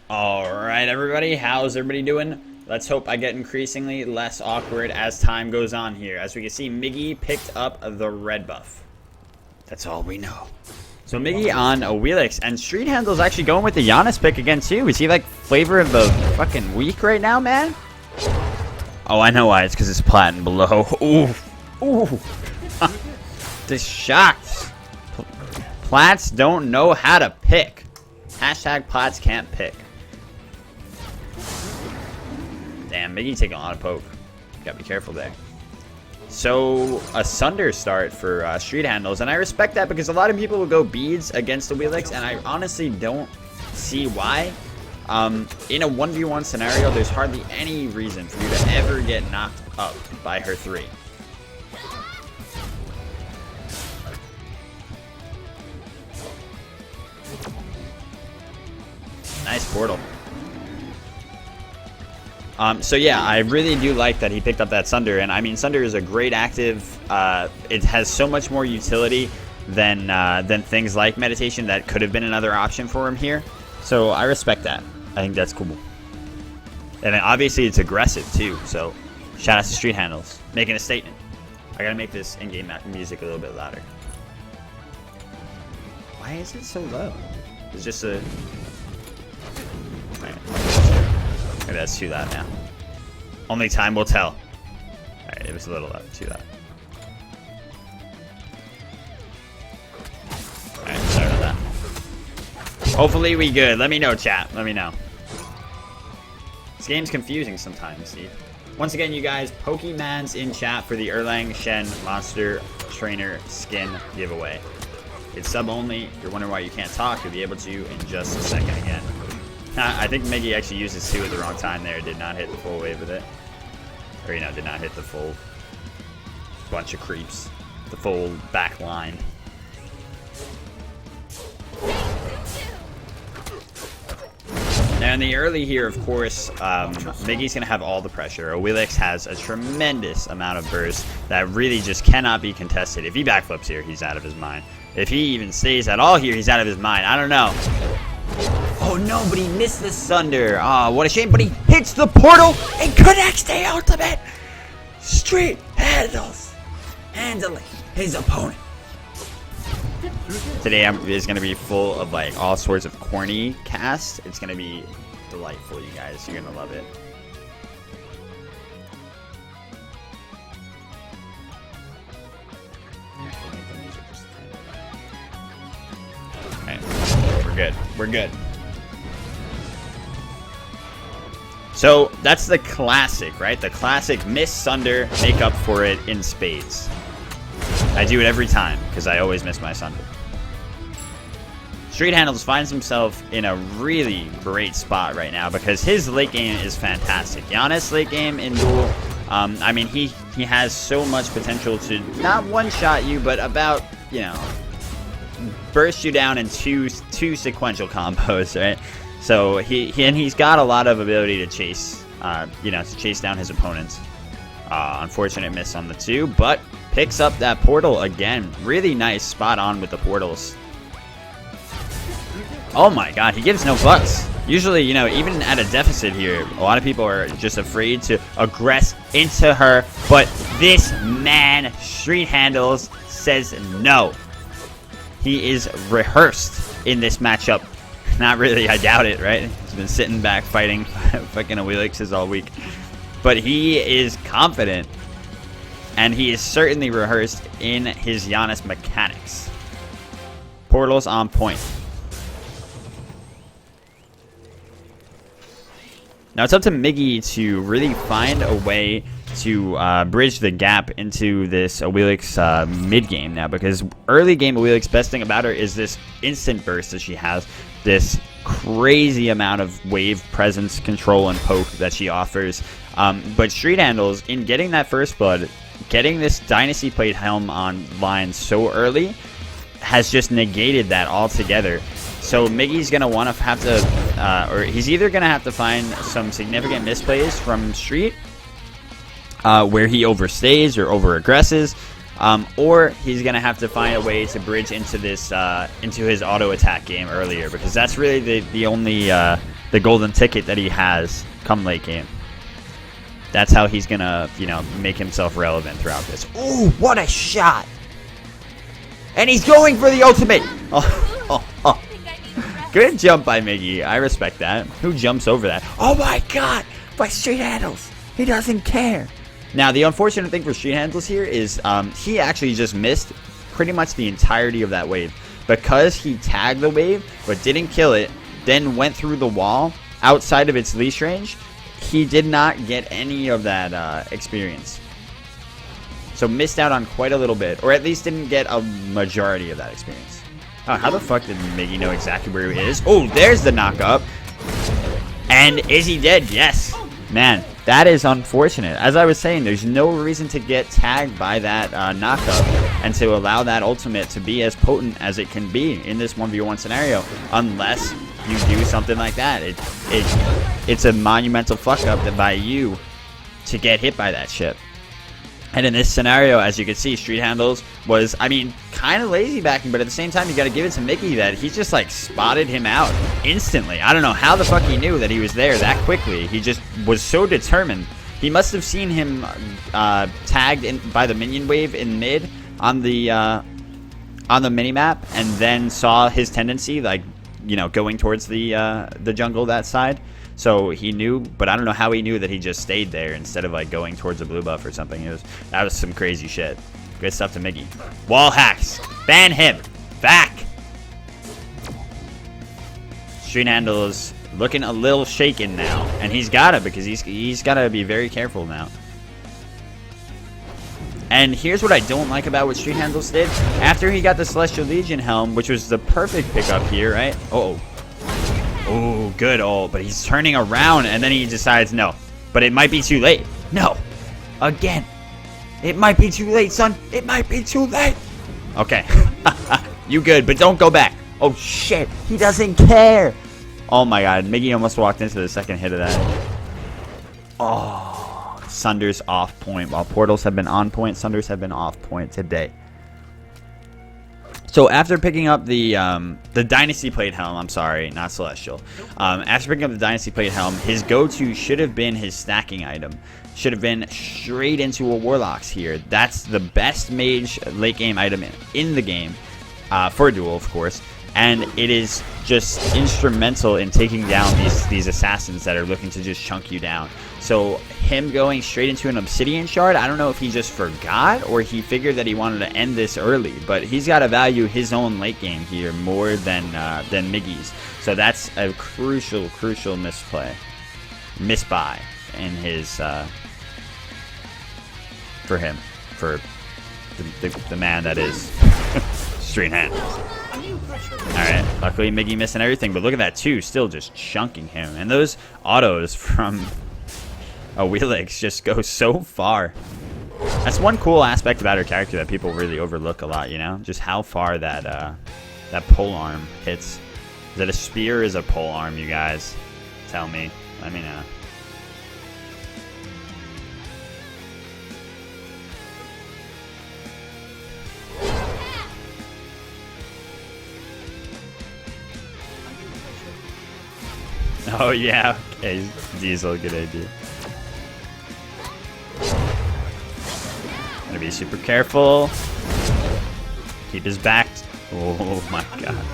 Alright everybody, how's everybody doing? Let's hope I get increasingly less awkward as time goes on here. As we can see, Miggy picked up the red buff. That's all we know. So Miggy on Awilix, and Street Handle's actually going with the Janus pick again too. Is he like flavor of the fucking week right now, man? Oh, I know why. It's because it's Plat and below. Ooh. Ooh. This shocked. Plats don't know how to pick. Hashtag Plats can't pick. Damn, Miggy taking a lot of poke. Gotta be careful there. So, a Sunder start for Street Handles, and I respect that because a lot of people will go beads against the Awilix, and I honestly don't see why. In a 1v1 scenario, there's hardly any reason for you to ever get knocked up by her 3. Nice portal. So yeah, I really do like that he picked up that Sunder, and I mean Sunder is a great active. It has so much more utility than things like meditation that could have been another option for him here. So I respect that. I think that's cool. And then obviously it's aggressive too. So shout out to Street Handles making a statement. I gotta make this in-game music a little bit louder. Why is it so low? It's just a. Maybe that's too loud now. Only time will tell. Alright, it was a little too loud. Alright, sorry about that. Hopefully we good. Let me know, chat. Let me know. This game's confusing sometimes, Steve. Once again, you guys, Pokemon's in chat for the Erlang Shen Monster Trainer skin giveaway. It's sub only. If you're wondering why you can't talk, you'll be able to in just a second again. I think Miggy actually used his 2 at the wrong time there. Did not hit the full wave with it. Or, you know, did not hit the full bunch of creeps. The full back line. Now, in the early here, of course, Miggy's going to have all the pressure. Awilix has a tremendous amount of burst that really just cannot be contested. If he backflips here, he's out of his mind. If he even stays at all here, he's out of his mind. I don't know. Oh no, but he missed the Sunder. Ah, what a shame, but he hits the portal and connects the ultimate. Street Handles handling his opponent. Today is going to be full of like all sorts of corny casts. It's going to be delightful, you guys. You're going to love it. Okay, we're good. We're good. So that's the classic, right? The classic miss Sunder, make up for it in spades. I do it every time because I always miss my Sunder. Street Handles finds himself in a really great spot right now because his late game is fantastic. Janus late game in Duel, I mean he has so much potential to not one-shot you, but about, you know, burst you down in two sequential combos, right? So he's got a lot of ability to chase, you know, to chase down his opponents. Unfortunate miss on the 2, but picks up that portal again. Really nice, spot on with the portals. Oh my god, he gives no fucks. Usually, you know, even at a deficit here, a lot of people are just afraid to aggress into her, but this man, Street Handles, says no. He is rehearsed in this matchup. Not really, I doubt it, right? He's been sitting back fighting fucking Awilixes all week. But he is confident. And he is certainly rehearsed in his Janus mechanics. Portals on point. Now it's up to Miggy to really find a way to bridge the gap into this Awilix mid-game now, because early game Awilix, best thing about her is this instant burst that she has, this crazy amount of wave presence, control, and poke that she offers. But Street Handles, in getting that first blood, getting this Dynasty Plate Helm online so early, has just negated that altogether. So Miggy's going to want to have to, or he's either going to have to find some significant misplays from Street, where he overstays or over-aggresses, or he's going to have to find a way to bridge into this, into his auto-attack game earlier, because that's really the only the golden ticket that he has come late game. That's how he's gonna, you know, make himself relevant throughout this. Ooh, what a shot! And he's going for the ultimate! Oh. Good jump by Miggy. I respect that. Who jumps over that? Oh my god! By Street Handles! He doesn't care! Now, the unfortunate thing for Street Handles here is he actually just missed pretty much the entirety of that wave. Because he tagged the wave, but didn't kill it, then went through the wall outside of its leash range, he did not get any of that experience. So missed out on quite a little bit, or at least didn't get a majority of that experience. Oh, how the fuck did Miggy know exactly where he is? Oh, there's the knock-up. And is he dead? Yes. Man, that is unfortunate. As I was saying, there's no reason to get tagged by that knock-up and to allow that ultimate to be as potent as it can be in this 1v1 scenario, unless you do something like that. It's a monumental fuck-up that by you to get hit by that shit. And in this scenario, as you can see, Street Handles was, I mean, kind of lazy backing, but at the same time, you got to give it to Miggy that he just, like, spotted him out instantly. I don't know how the fuck he knew that he was there that quickly. He just was so determined. He must have seen him tagged in by the minion wave in mid on the minimap, and then saw his tendency, like, you know, going towards the jungle that side. So he knew, but I don't know how he knew that he just stayed there instead of like going towards a blue buff or something. That was some crazy shit. Good stuff to Miggy. Wall hacks. Ban him. Back. Street Handles looking a little shaken now, and he's got it because he's got to be very careful now. And here's what I don't like about what Street Handles did. After he got the Celestial Legion helm, which was the perfect pickup here, right? Uh-oh. Oh, good ult, but he's turning around, and then he decides, no. But it might be too late. No. Again. It might be too late, son. It might be too late. Okay. You good, but don't go back. Oh, shit. He doesn't care. Oh, my God. Miggy almost walked into the second hit of that. Oh, Sunder's off point. While Portals have been on point, Sunder's have been off point today. So after picking up the Dynasty Plate Helm, I'm sorry, not Celestial. After picking up the Dynasty Plate Helm, his go-to should have been his stacking item. Should have been straight into a Warlocks here. That's the best mage late game item in the game, for a duel, of course. And it is just instrumental in taking down these assassins that are looking to just chunk you down. So him going straight into an Obsidian Shard, I don't know if he just forgot or he figured that he wanted to end this early. But he's got to value his own late game here more than Miggy's. So that's a crucial misbuy in his for him, for the man that is Street Handles. Alright, luckily Miggy missing everything, but look at that too, still just chunking him. And those autos from Awilix just go so far. That's one cool aspect about her character that people really overlook a lot, you know? Just how far that that pole arm hits. Is it a spear or is it a pole arm, you guys? Tell me. Let me know. Oh yeah, okay, Diesel, good idea. Gotta be super careful. Keep his back. Oh my god.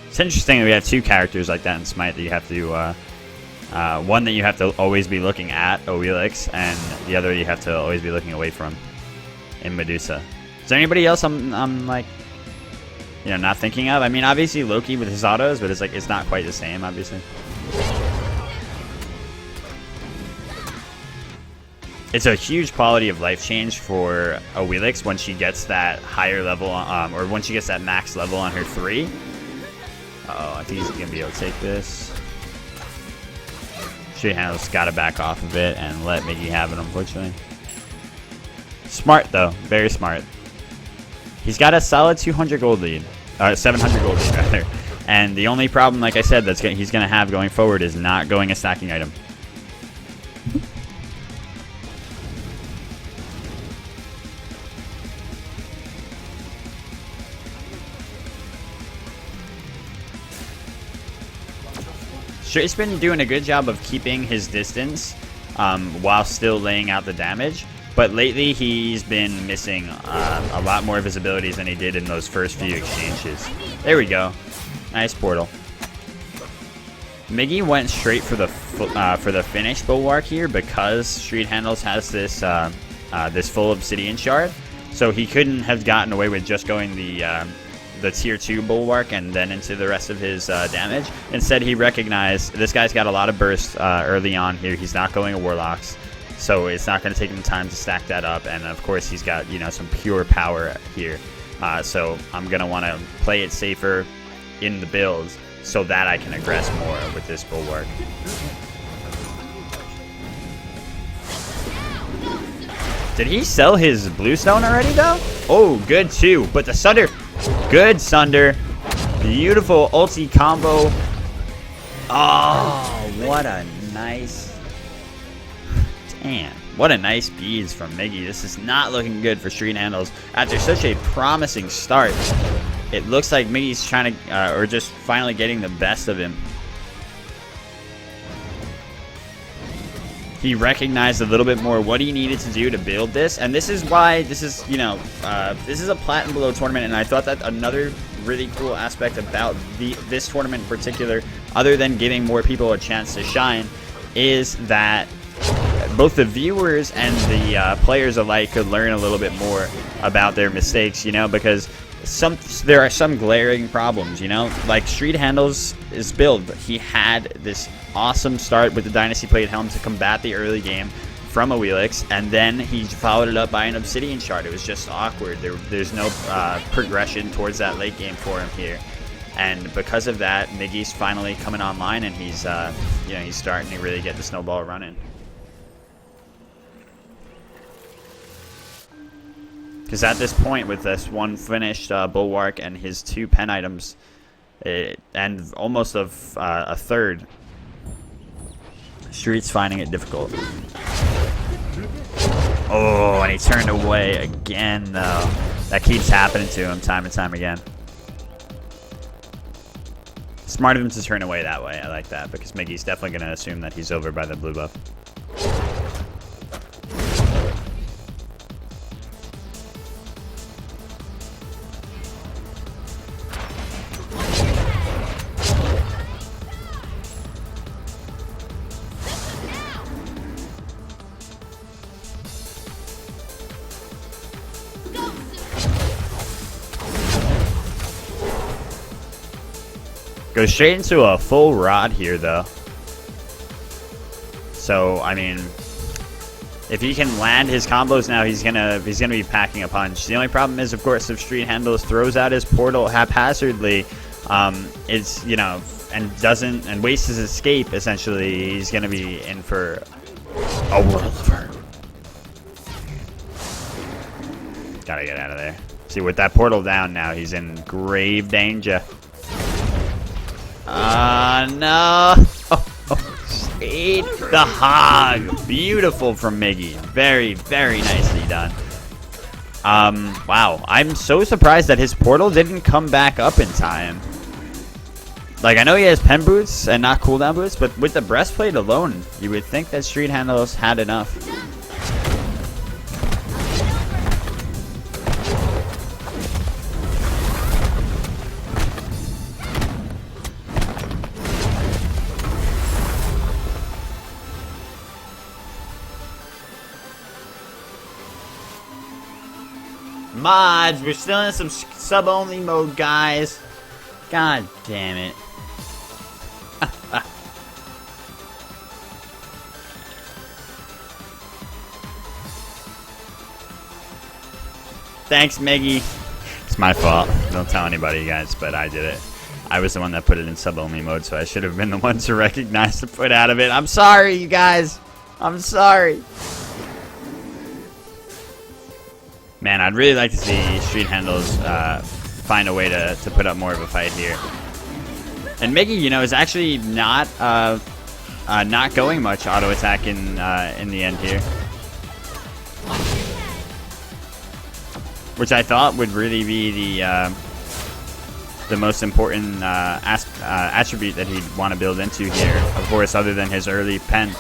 It's interesting that we have two characters like that in Smite that you have to, one that you have to always be looking at, Awilix, and the other you have to always be looking away from, in Medusa. Is there anybody else I'm like, you know, not thinking of? I mean, obviously Loki with his autos, but it's like it's not quite the same, obviously. It's a huge quality of life change for Awilix when she gets that higher level, or when she gets that max level on her 3. Uh-oh, I think he's gonna be able to take this. Street Handles gotta back off of it and let Miggy have it, unfortunately. Smart though, very smart. He's got a solid 200 gold lead, 700 gold lead rather. And the only problem, like I said, he's going to have going forward is not going a stacking item. Straight's been doing a good job of keeping his distance while still laying out the damage. But lately, he's been missing a lot more of his abilities than he did in those first few exchanges. There we go. Nice portal. Miggy went straight for the finish bulwark here because Street Handles has this this full obsidian shard, so he couldn't have gotten away with just going the tier 2 bulwark and then into the rest of his damage. Instead, he recognized this guy's got a lot of burst early on here. He's not going to Warlocks, so it's not going to take him time to stack that up. And of course, he's got, you know, some pure power here. So I'm going to want to play it safer in the builds so that I can aggress more with this bulwark. Did he sell his bluestone already though? Oh, good too. But the Sunder, good Sunder. Beautiful ulti combo. Oh, what a nice. Damn. What a nice beads from Miggy. This is not looking good for Street Handles. After such a promising start, it looks like Miggy's trying to, or just finally getting the best of him. He recognized a little bit more what he needed to do to build this, and this is why this is, you know, this is a Plat and Below tournament, and I thought that another really cool aspect about this tournament in particular, other than giving more people a chance to shine, is that both the viewers and the players alike could learn a little bit more about their mistakes, you know, because there are some glaring problems, you know, like Street Handles' build. He had this awesome start with the Dynasty Plate Helm to combat the early game from Awilix, and then he followed it up by an Obsidian Shard. It was just awkward. There's no progression towards that late game for him here, and because of that, Miggy's finally coming online, and he's you know, he's starting to really get the snowball running. Because at this point, with this one finished bulwark and his 2 pen items, and almost a third, Street's finding it difficult. Oh, and he turned away again, though. That keeps happening to him time and time again. Smart of him to turn away that way. I like that, because Miggy's definitely going to assume that he's over by the blue buff. Goes straight into a full rod here, though. So, I mean, if he can land his combos now, he's gonna be packing a punch. The only problem is, of course, if Street Handles throws out his portal haphazardly, it's, you know, and wastes his escape. Essentially, he's gonna be in for a world of hurt. Gotta get out of there. See, with that portal down now, he's in grave danger. No. Shade the hog. Beautiful from Miggy. Very, very nicely done. Wow. I'm so surprised that his portal didn't come back up in time. Like, I know he has pen boots and not cooldown boots, but with the breastplate alone, you would think that Street Handles had enough. Mods, we're still in some sub-only mode, guys. God damn it. Thanks, Miggy. It's my fault. Don't tell anybody, guys, but I did it. I was the one that put it in sub-only mode, so I should have been the one to recognize to put out of it. I'm sorry, you guys. I'm sorry. Man, I'd really like to see Street Handles find a way to put up more of a fight here. And Miggy, you know, is actually not going much auto attack in the end here, which I thought would really be the the most important attribute that he'd want to build into here, of course, other than his early pen.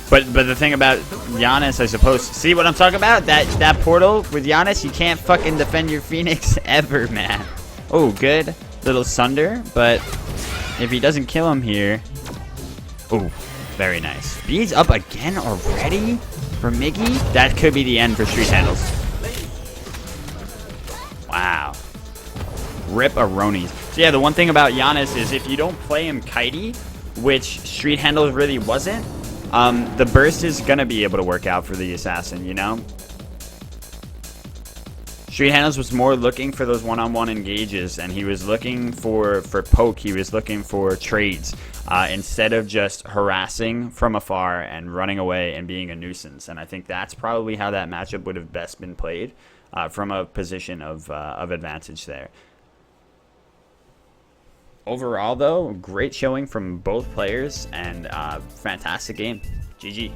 But the thing about Janus, I suppose, see what I'm talking about? That portal with Janus, you can't fucking defend your Phoenix ever, man. Oh, good little Sunder, but if he doesn't kill him here, oh, very nice. Beads up again already for Miggy. That could be the end for Street Handles. Wow. Rip Aronis. So yeah, the one thing about Janus is if you don't play him kitey, which Street Handles really wasn't, the burst is going to be able to work out for the assassin, you know? Street Handles was more looking for those one-on-one engages, and he was looking for poke, he was looking for trades, instead of just harassing from afar and running away and being a nuisance. And I think that's probably how that matchup would have best been played, from a position of advantage there. Overall, though, great showing from both players, and fantastic game. GG.